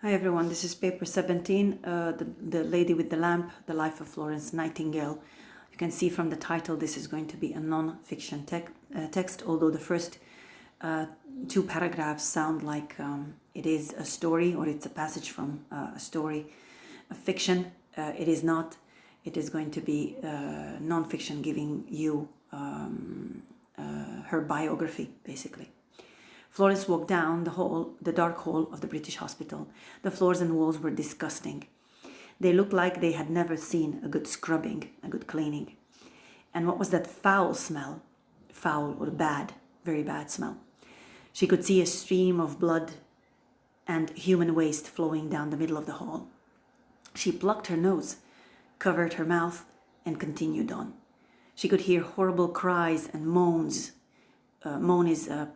Hi everyone, this is paper 17, the Lady with the Lamp, the life of Florence Nightingale. You can see from the title this is going to be a non-fiction text, although the first two paragraphs sound like it is a story or it's a passage from a story. A fiction, it is not. It is going to be non-fiction, giving you her biography, basically. Florence walked down the dark hall of the British hospital. The floors and walls were disgusting. They looked like they had never seen a good scrubbing, a good cleaning. And what was that foul smell? Foul or bad, very bad smell. She could see a stream of blood and human waste flowing down the middle of the hall. She plucked her nose, covered her mouth, and continued on. She could hear horrible cries and moans. Moan is a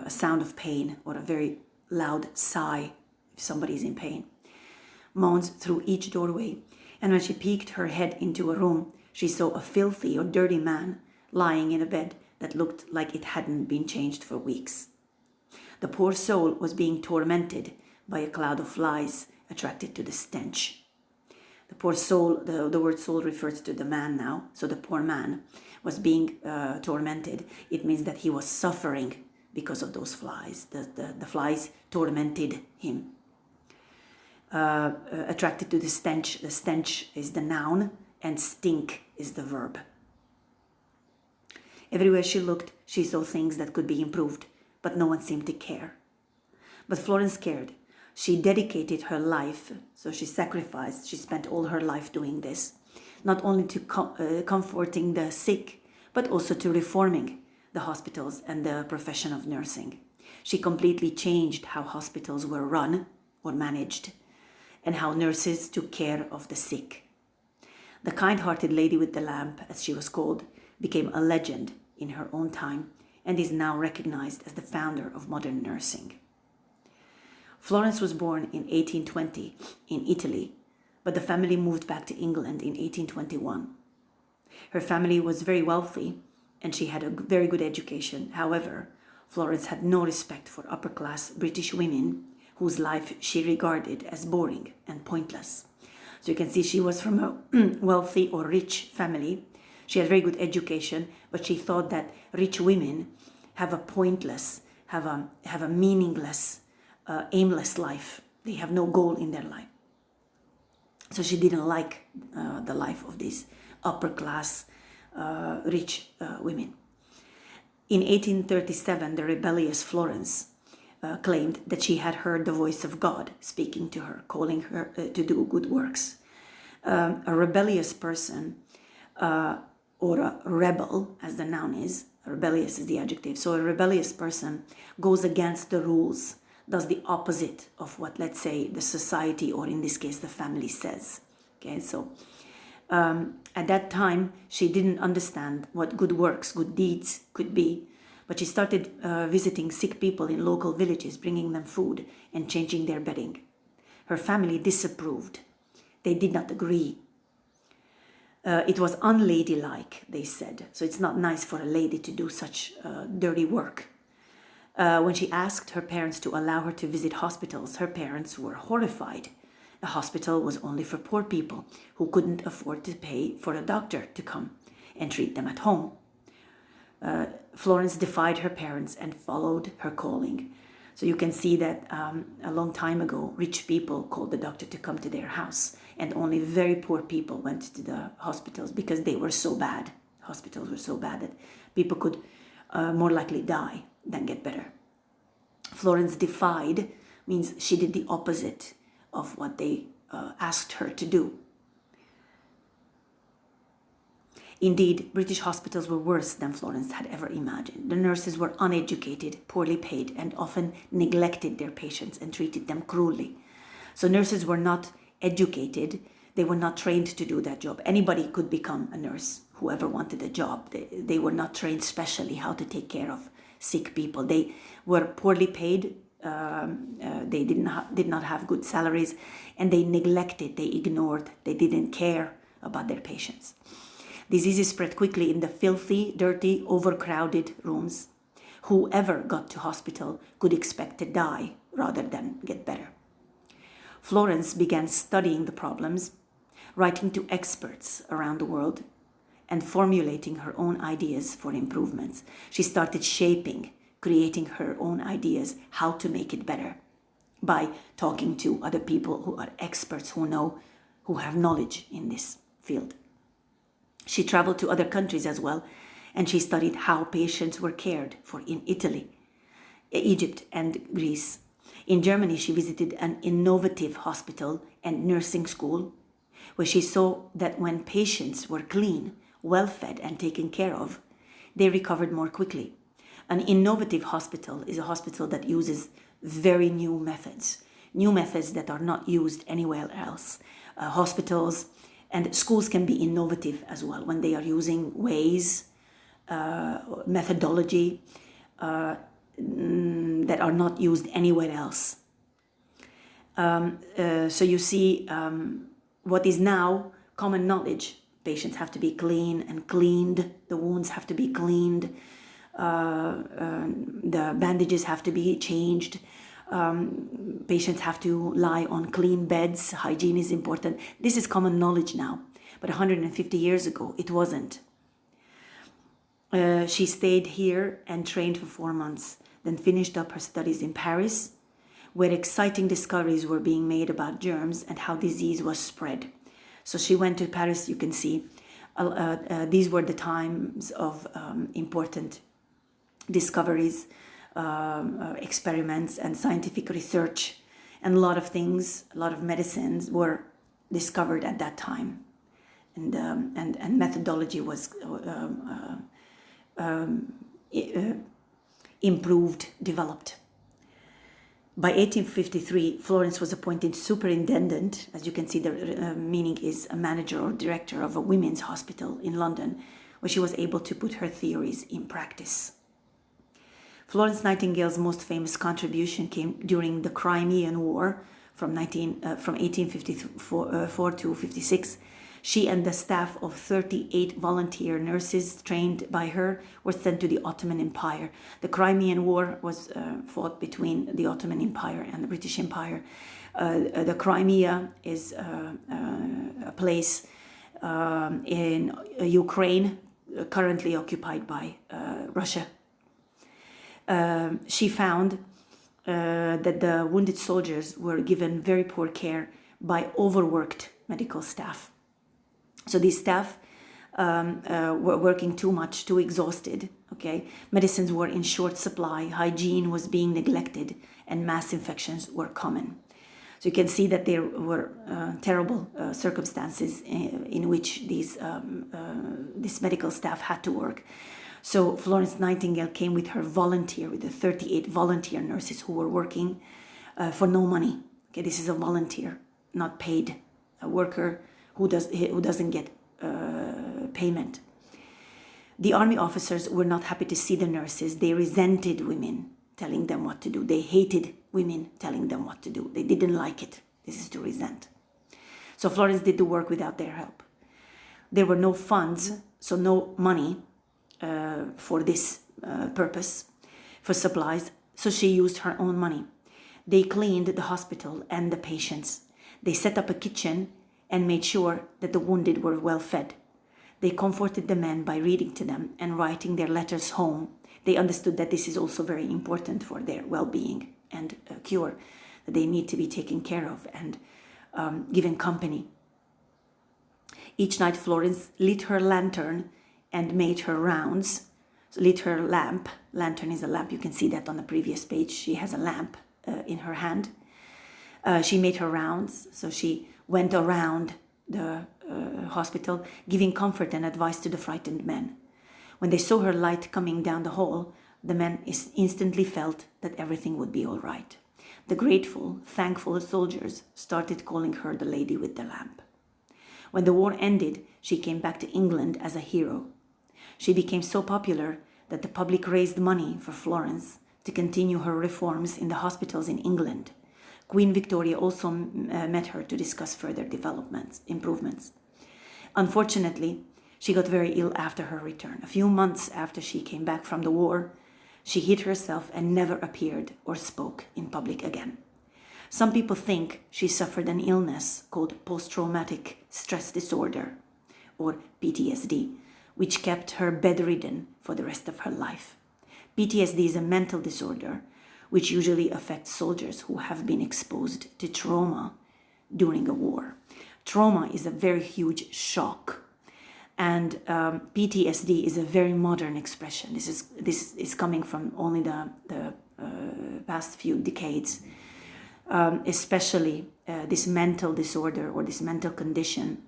sound of pain or a very loud sigh if somebody is in pain. Moans through each doorway, and when she peeked her head into a room, she saw a filthy or dirty man lying in a bed that looked like it hadn't been changed for weeks. The poor soul was being tormented by a cloud of flies attracted to the stench. The poor soul, the word soul refers to the man now, so the poor man was being tormented. It means that he was suffering because of those flies. The flies tormented him. Attracted to the stench is the noun and stink is the verb. Everywhere she looked, she saw things that could be improved, but no one seemed to care. But Florence cared. She dedicated her life, so she sacrificed, she spent all her life doing this, not only to comforting the sick, but also to reforming the hospitals and the profession of nursing. She completely changed how hospitals were run or managed and how nurses took care of the sick. The kind-hearted Lady with the Lamp, as she was called, became a legend in her own time and is now recognized as the founder of modern nursing. Florence was born in 1820 in Italy, but the family moved back to England in 1821. Her family was very wealthy and she had a very good education. However, Florence had no respect for upper-class British women whose life she regarded as boring and pointless. So you can see she was from a wealthy or rich family. She had very good education, but she thought that rich women have a pointless, have a meaningless, aimless life. They have no goal in their life. So she didn't like the life of these upper-class rich women. In 1837, the rebellious Florence claimed that she had heard the voice of God speaking to her, calling her to do good works. A rebellious person, or a rebel, as the noun is, rebellious is the adjective, so a rebellious person goes against the rules, does the opposite of what, let's say, the society, or in this case, the family says. Okay, so at that time, she didn't understand what good works, good deeds could be, but she started visiting sick people in local villages, bringing them food and changing their bedding. Her family disapproved. They did not agree. It was unladylike, they said. So it's not nice for a lady to do such dirty work. When she asked her parents to allow her to visit hospitals, her parents were horrified. A hospital was only for poor people who couldn't afford to pay for a doctor to come and treat them at home. Florence defied her parents and followed her calling. So you can see that a long time ago, rich people called the doctor to come to their house, and only very poor people went to the hospitals because they were so bad. Hospitals were so bad that people could more likely die than get better. Florence defied means she did the opposite of what they asked her to do. Indeed, British hospitals were worse than Florence had ever imagined. The nurses were uneducated, poorly paid, and often neglected their patients and treated them cruelly. So nurses were not educated. They were not trained to do that job. Anybody could become a nurse, whoever wanted a job. They were not trained specially how to take care of sick people. They were poorly paid. They did not have good salaries, and they neglected, they ignored, they didn't care about their patients. Diseases spread quickly in the filthy, dirty, overcrowded rooms. Whoever got to hospital could expect to die rather than get better. Florence began studying the problems, writing to experts around the world, and formulating her own ideas for improvements. She started shaping, creating her own ideas, how to make it better, by talking to other people who are experts, who have knowledge in this field. She traveled to other countries as well, and she studied how patients were cared for in Italy, Egypt, and Greece. In Germany, she visited an innovative hospital and nursing school, where she saw that when patients were clean, well-fed, and taken care of, they recovered more quickly. An innovative hospital is a hospital that uses very new methods that are not used anywhere else. Hospitals and schools can be innovative as well when they are using ways, methodology that are not used anywhere else. So you see what is now common knowledge. Patients have to be clean and cleaned. The wounds have to be cleaned. The bandages have to be changed. Patients have to lie on clean beds. Hygiene is important. This is common knowledge now, but 150 years ago it wasn't. She stayed here and trained for 4 months, then finished up her studies in Paris, where exciting discoveries were being made about germs and how disease was spread. So she went to Paris. You can see these were the times of important discoveries, experiments, and scientific research, and a lot of things, a lot of medicines were discovered at that time, and methodology was improved, developed. By 1853, Florence was appointed superintendent. As you can see, the meaning is a manager or director of a women's hospital in London, where she was able to put her theories in practice. Florence Nightingale's most famous contribution came during the Crimean War from 1854 to 56. She and the staff of 38 volunteer nurses trained by her were sent to the Ottoman Empire. The Crimean War was fought between the Ottoman Empire and the British Empire. The Crimea is a place in Ukraine, currently occupied by Russia. She found that the wounded soldiers were given very poor care by overworked medical staff. So these staff were working too much, too exhausted, okay? Medicines were in short supply, hygiene was being neglected, and mass infections were common. So you can see that there were terrible circumstances in which this medical staff had to work. So Florence Nightingale came with her with the 38 volunteer nurses who were working for no money. Okay, this is a volunteer, not paid, a worker who doesn't get payment. The army officers were not happy to see the nurses. They resented women telling them what to do. They hated women telling them what to do. They didn't like it. This is to resent. So Florence did the work without their help. There were no funds, so no money for this purpose, for supplies. So she used her own money. They cleaned the hospital and the patients. They set up a kitchen and made sure that the wounded were well fed. They comforted the men by reading to them and writing their letters home. They understood that this is also very important for their well-being and cure, that they need to be taken care of and given company. Each night Florence lit her lantern and made her rounds. So lit her lamp. Lantern is a lamp. You can see that on the previous page. She has a lamp in her hand. She made her rounds, so she went around the hospital, giving comfort and advice to the frightened men. When they saw her light coming down the hall, the men instantly felt that everything would be all right. The grateful, thankful soldiers started calling her the lady with the lamp. When the war ended, she came back to England as a hero. She became so popular that the public raised money for Florence to continue her reforms in the hospitals in England. Queen Victoria also met her to discuss further improvements. Unfortunately, she got very ill after her return. A few months after she came back from the war, she hid herself and never appeared or spoke in public again. Some people think she suffered an illness called post-traumatic stress disorder, or PTSD, which kept her bedridden for the rest of her life. PTSD is a mental disorder which usually affects soldiers who have been exposed to trauma during a war. Trauma is a very huge shock, and PTSD is a very modern expression. This is coming from only the past few decades. Especially this mental disorder or this mental condition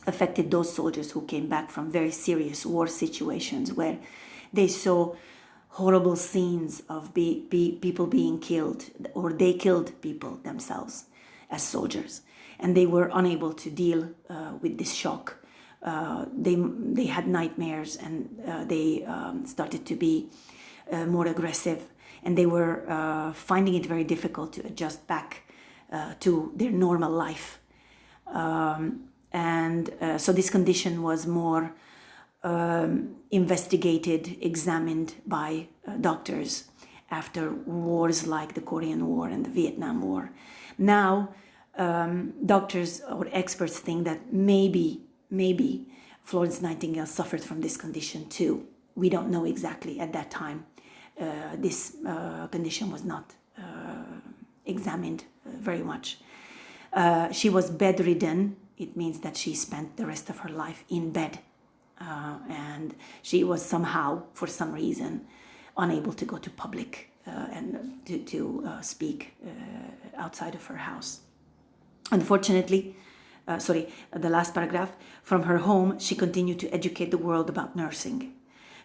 affected those soldiers who came back from very serious war situations where they saw horrible scenes of people being killed, or they killed people themselves as soldiers, and they were unable to deal with this shock. They had nightmares, and they started to be more aggressive, and they were finding it very difficult to adjust back to their normal life. So this condition was more investigated, examined by doctors after wars like the Korean War and the Vietnam War. Now, doctors or experts think that maybe Florence Nightingale suffered from this condition too. We don't know exactly at that time. This condition was not examined very much. She was bedridden. It means that she spent the rest of her life in bed, and she was somehow, for some reason, unable to go to public and to speak outside of her house. Unfortunately, the last paragraph, from her home, she continued to educate the world about nursing.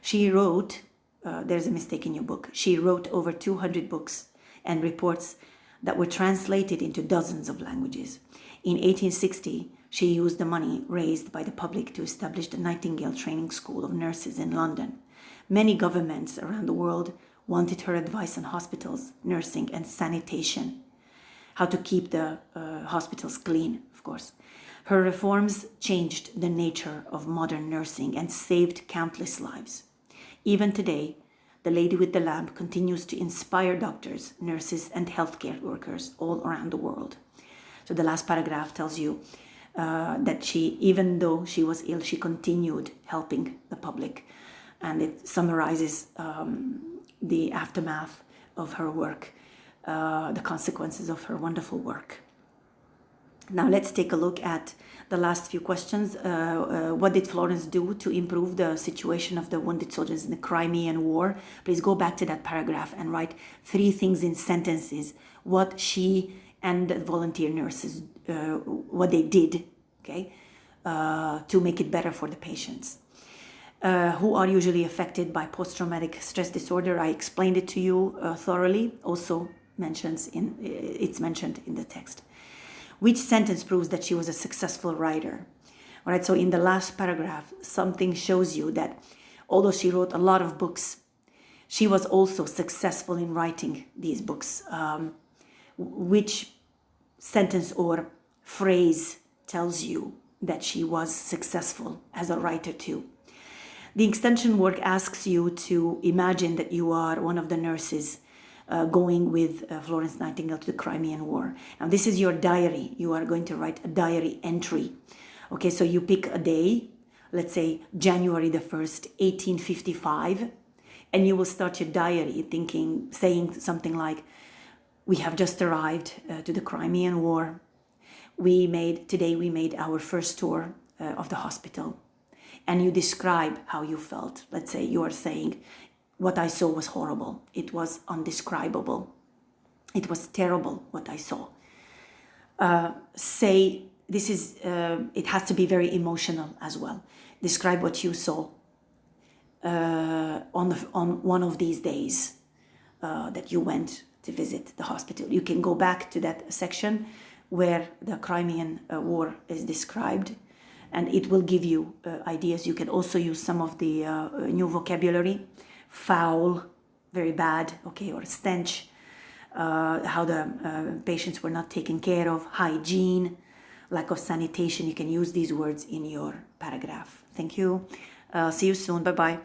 She wrote, there's a mistake in your book, she wrote over 200 books and reports that were translated into dozens of languages. In 1860, she used the money raised by the public to establish the Nightingale Training School of Nurses in London. Many governments around the world wanted her advice on hospitals, nursing, and sanitation. How to keep the hospitals clean, of course. Her reforms changed the nature of modern nursing and saved countless lives. Even today, the lady with the lamp continues to inspire doctors, nurses, and healthcare workers all around the world. So the last paragraph tells you that she, even though she was ill, she continued helping the public. And it summarizes the aftermath of her work, the consequences of her wonderful work. Now let's take a look at the last few questions. What did Florence do to improve the situation of the wounded soldiers in the Crimean War? Please go back to that paragraph and write 3 things in sentences. What she and the volunteer nurses, what they did, okay, to make it better for the patients. Who are usually affected by post-traumatic stress disorder? I explained it to you thoroughly. Also it's mentioned in the text. Which sentence proves that she was a successful writer? All right, so in the last paragraph, something shows you that although she wrote a lot of books, she was also successful in writing these books. Which sentence or phrase tells you that she was successful as a writer too? The extension work asks you to imagine that you are one of the nurses going with Florence Nightingale to the Crimean War. Now this is your diary. You are going to write a diary entry. Okay, so you pick a day, let's say January the 1st, 1855, and you will start your diary saying something like, we have just arrived to the Crimean War. Today we made our first tour of the hospital. And you describe how you felt. Let's say you are saying, what I saw was horrible. It was undescribable. It was terrible what I saw. It has to be very emotional as well. Describe what you saw on one of these days that you went to visit the hospital. You can go back to that section where the Crimean War is described, and it will give you ideas. You can also use some of the new vocabulary. Foul, very bad, okay, or stench, how the patients were not taken care of, hygiene, lack of sanitation. You can use these words in your paragraph. Thank you. See you soon. Bye-bye.